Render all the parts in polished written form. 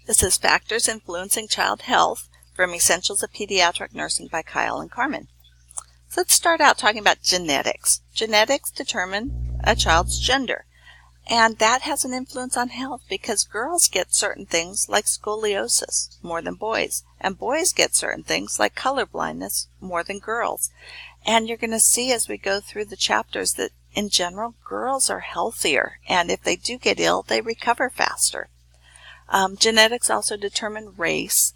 This is Factors Influencing Child Health from Essentials of Pediatric Nursing by Kyle and Carmen. So let's start out talking about genetics. Genetics determine a child's gender, and that has an influence on health because girls get certain things like scoliosis more than boys, and boys get certain things like color blindness more than girls. And you're going to see as we go through the chapters that in general, girls are healthier, and if they do get ill, they recover faster. Genetics also determine race,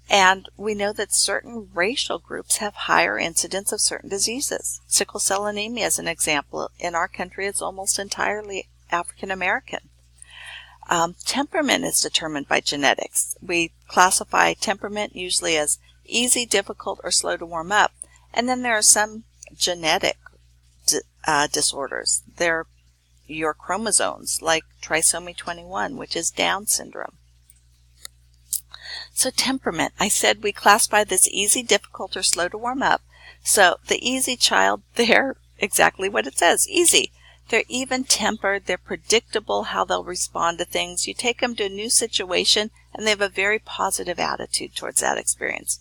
and we know that certain racial groups have higher incidence of certain diseases. Sickle cell anemia is an example. In our country, it's almost entirely African American. Temperament is determined by genetics. We classify temperament usually as easy, difficult, or slow to warm up. And then there are some genetic disorders. They're your chromosomes, like trisomy 21, which is Down syndrome. So temperament, I said we classify this easy, difficult, or slow to warm up. So the easy child, they're exactly what it says, easy. They're even-tempered, they're predictable how they'll respond to things. You take them to a new situation, and they have a very positive attitude towards that experience.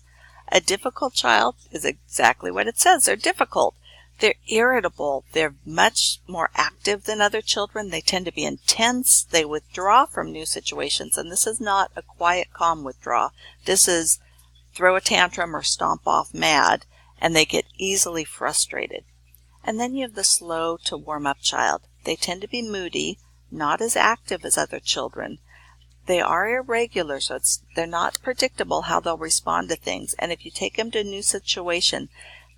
A difficult child is exactly what it says, they're difficult. They're irritable. They're much more active than other children. They tend to be intense. They withdraw from new situations. And this is not a quiet, calm withdrawal. This is throw a tantrum or stomp off mad, and they get easily frustrated. And then you have the slow to warm up child. They tend to be moody, not as active as other children. They are irregular, so they're not predictable how they'll respond to things. And if you take them to a new situation,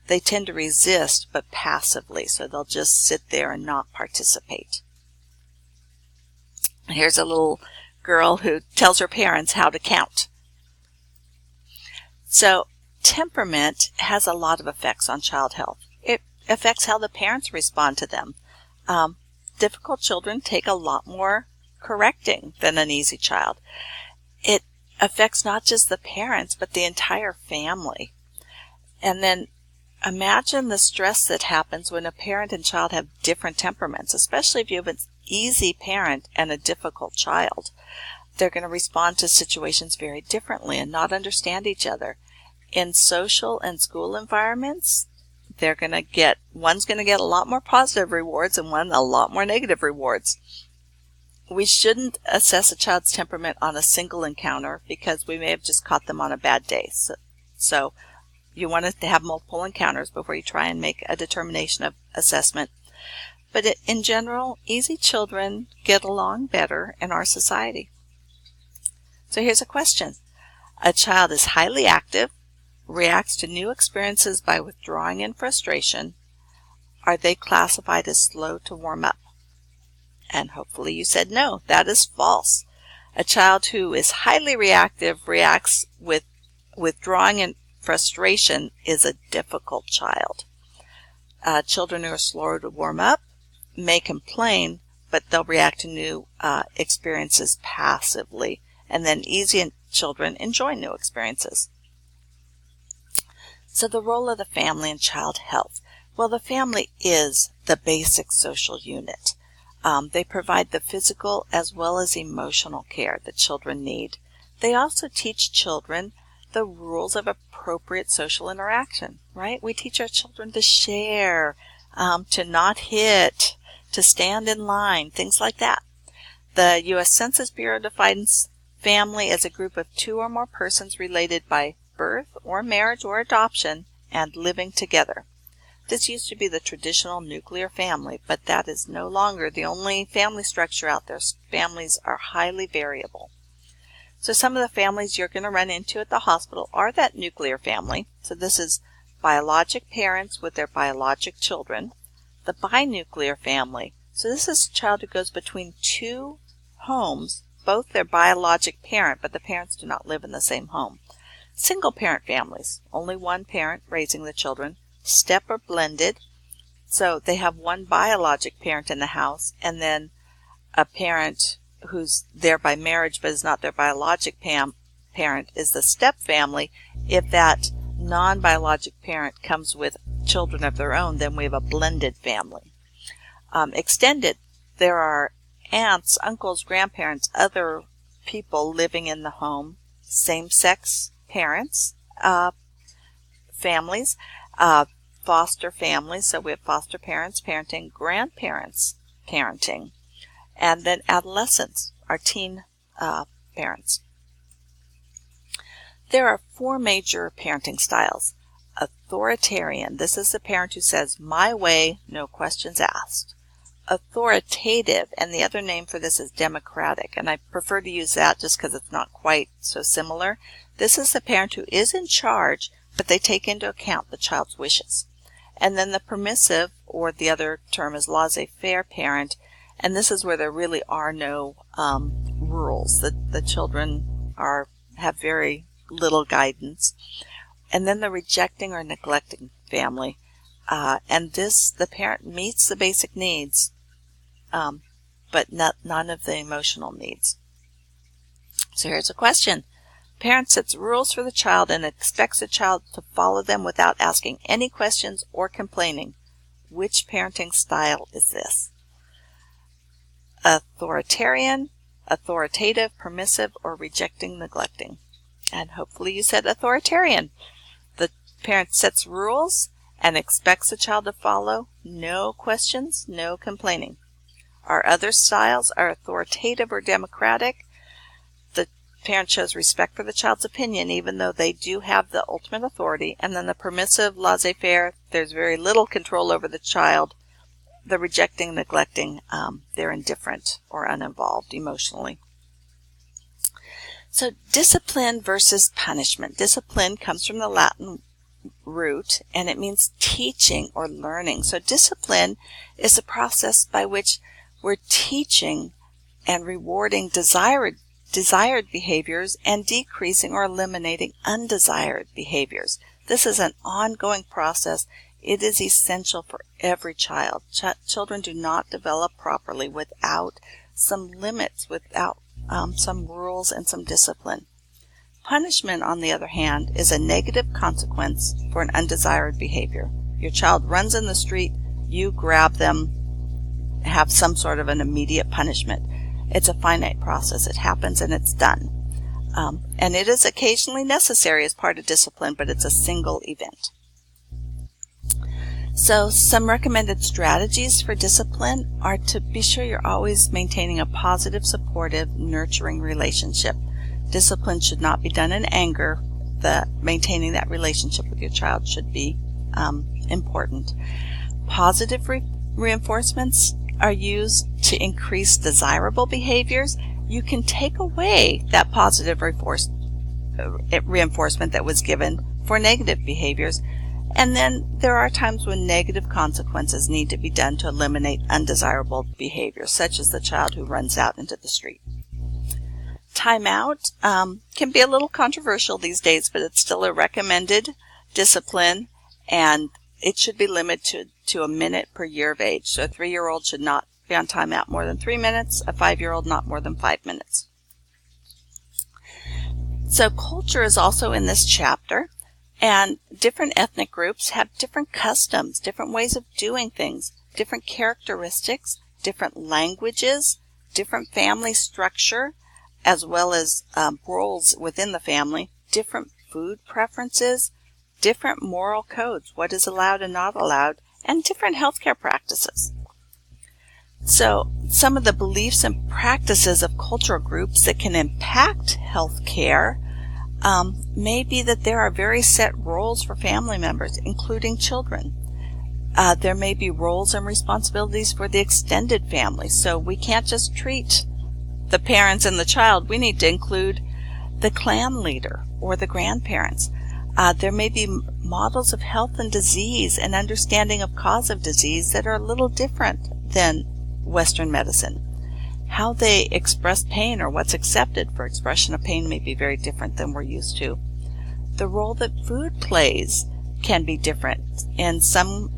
they tend to resist, but passively, so they'll just sit there and not participate. Here's a little girl who tells her parents how to count. So temperament has a lot of effects on child health. It affects how the parents respond to them. Difficult children take a lot more correcting than an easy child. It affects not just the parents, but the entire family. And then imagine the stress that happens when a parent and child have different temperaments, especially if you have an easy parent and a difficult child. They're going to respond to situations very differently and not understand each other. In social and school environments, one's going to get a lot more positive rewards and one a lot more negative rewards. We shouldn't assess a child's temperament on a single encounter because we may have just caught them on a bad day. So you want to have multiple encounters before you try and make a determination of assessment. But in general, easy children get along better in our society. So here's a question. A child is highly active, reacts to new experiences by withdrawing in frustration. Are they classified as slow to warm up? And hopefully you said no, that is false. A child who is highly reactive reacts with withdrawing in frustration is a difficult child. Children who are slower to warm up may complain, but they'll react to new experiences passively. And then easy children enjoy new experiences. So the role of the family in child health. Well, the family is the basic social unit. They provide the physical as well as emotional care that children need. They also teach children the rules of appropriate social interaction, right? We teach our children to share, to not hit, to stand in line, things like that. The U.S. Census Bureau defines family as a group of two or more persons related by birth or marriage or adoption and living together. This used to be the traditional nuclear family, but that is no longer the only family structure out there. Families are highly variable. So some of the families you're going to run into at the hospital are that nuclear family. So this is biologic parents with their biologic children. The binuclear family. So this is a child who goes between two homes, both their biologic parent, but the parents do not live in the same home. Single parent families, only one parent raising the children. Step or blended. So they have one biologic parent in the house and then a parent who's there by marriage but is not their biologic parent is the step family. If that non-biologic parent comes with children of their own, then we have a blended family. Extended, there are aunts, uncles, grandparents, other people living in the home, same-sex parents, families, foster families, so we have foster parents parenting, grandparents parenting, and then adolescents, our teen parents. There are 4 major parenting styles. Authoritarian, this is the parent who says, my way, no questions asked. Authoritative, and the other name for this is democratic, and I prefer to use that just because it's not quite so similar. This is the parent who is in charge, but they take into account the child's wishes. And then the permissive, or the other term is laissez-faire parent, and this is where there really are no rules. The children have very little guidance. And then the rejecting or neglecting family, and the parent meets the basic needs, but none of the emotional needs. So here's a question. Parent sets rules for the child and expects the child to follow them without asking any questions or complaining. Which parenting style is this? Authoritarian, authoritative, permissive, or rejecting, neglecting? And hopefully you said authoritarian. The parent sets rules and expects the child to follow. No questions, no complaining. Our other styles are authoritative or democratic. The parent shows respect for the child's opinion, even though they do have the ultimate authority. And then the permissive, laissez-faire, there's very little control over the child. The rejecting, neglecting, they're indifferent or uninvolved emotionally. So discipline versus punishment. Discipline comes from the Latin root, and it means teaching or learning. So discipline is a process by which we're teaching and rewarding desired behaviors and decreasing or eliminating undesired behaviors. This is an ongoing process. It is essential for every child. Children do not develop properly without some limits, without some rules and some discipline. Punishment, on the other hand, is a negative consequence for an undesired behavior. Your child runs in the street, you grab them, have some sort of an immediate punishment. It's a finite process. It happens and it's done. And it is occasionally necessary as part of discipline, but it's a single event. So some recommended strategies for discipline are to be sure you're always maintaining a positive, supportive, nurturing relationship. Discipline should not be done in anger. Maintaining that relationship with your child should be important. Positive reinforcements are used to increase desirable behaviors. You can take away that positive reinforcement that was given for negative behaviors. And then there are times when negative consequences need to be done to eliminate undesirable behaviors, such as the child who runs out into the street. Timeout can be a little controversial these days, but it's still a recommended discipline, and it should be limited to a minute per year of age. So a 3-year-old should not be on timeout more than 3 minutes, a 5-year-old not more than 5 minutes. So culture is also in this chapter. And different ethnic groups have different customs, different ways of doing things, different characteristics, different languages, different family structure, as well as roles within the family, different food preferences, different moral codes, what is allowed and not allowed, and different healthcare practices. So some of the beliefs and practices of cultural groups that can impact healthcare may be that there are very set roles for family members, including children. There may be roles and responsibilities for the extended family, so we can't just treat the parents and the child. We need to include the clan leader or the grandparents. There may be models of health and disease and understanding of cause of disease that are a little different than Western medicine. How they express pain or what's accepted for expression of pain may be very different than we're used to. The role that food plays can be different. In some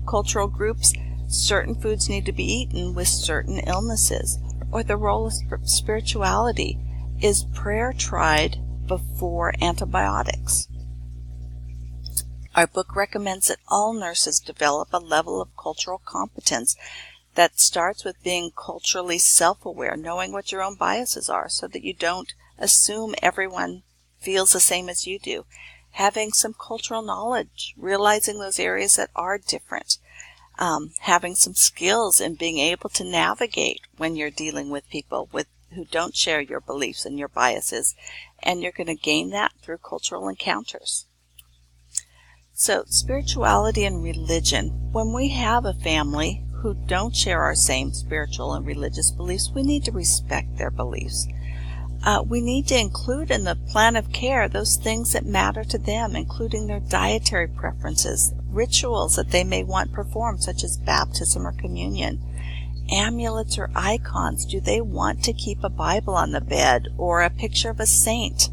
cultural groups, certain foods need to be eaten with certain illnesses. Or the role of spirituality. Is prayer tried before antibiotics? Our book recommends that all nurses develop a level of cultural competence. That starts with being culturally self-aware, knowing what your own biases are so that you don't assume everyone feels the same as you do. Having some cultural knowledge, realizing those areas that are different. Having some skills in being able to navigate when you're dealing with people who don't share your beliefs and your biases. And you're going to gain that through cultural encounters. So, spirituality and religion. When we have a family who don't share our same spiritual and religious beliefs, we need to respect their beliefs. We need to include in the plan of care those things that matter to them, including their dietary preferences, rituals that they may want performed, such as baptism or communion, amulets or icons. Do they want to keep a Bible on the bed or a picture of a saint?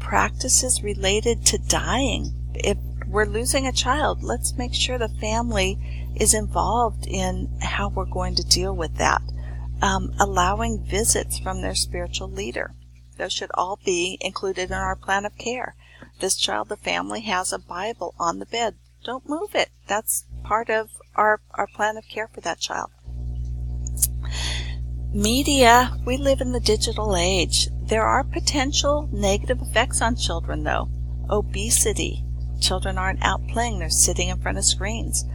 Practices related to dying. If we're losing a child, let's make sure the family is involved in how we're going to deal with that. Allowing visits from their spiritual leader. Those should all be included in our plan of care. This child, the family, has a Bible on the bed. Don't move it. That's part of our plan of care for that child. Media. We live in the digital age. There are potential negative effects on children, though. Obesity. Children aren't out playing. They're sitting in front of screens.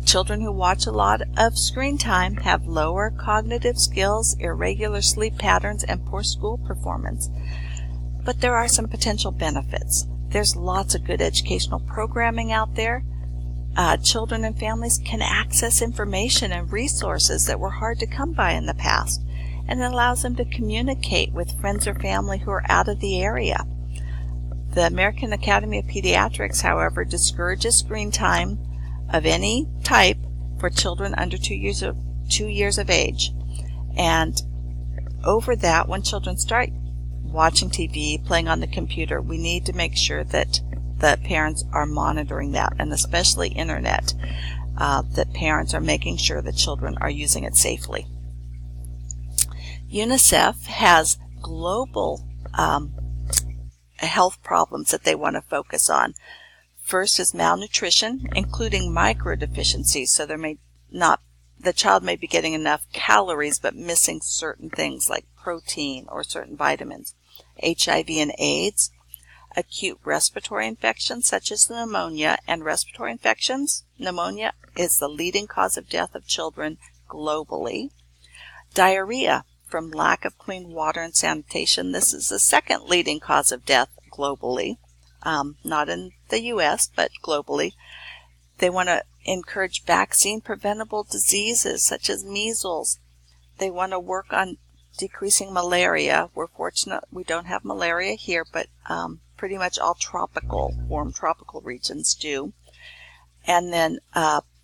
Children who watch a lot of screen time have lower cognitive skills, irregular sleep patterns, and poor school performance. But there are some potential benefits. There's lots of good educational programming out there. Children and families can access information and resources that were hard to come by in the past, and it allows them to communicate with friends or family who are out of the area. The American Academy of Pediatrics, however, discourages screen time of any type for children under 2 years of age. And over that, when children start watching TV, playing on the computer, we need to make sure that the parents are monitoring that, and especially internet, that parents are making sure that children are using it safely. UNICEF has global health problems that they want to focus on. First is malnutrition, including microdeficiencies, so the child may be getting enough calories but missing certain things like protein or certain vitamins. HIV and AIDS, acute respiratory infections such as pneumonia and respiratory infections. Pneumonia is the leading cause of death of children globally. Diarrhea from lack of clean water and sanitation. This is the second leading cause of death globally. Not in the U.S., but globally. They want to encourage vaccine-preventable diseases such as measles. They want to work on decreasing malaria. We're fortunate we don't have malaria here, but pretty much all warm tropical regions do. And then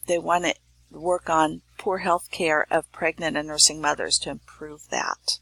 they want to work on poor health care of pregnant and nursing mothers to improve that.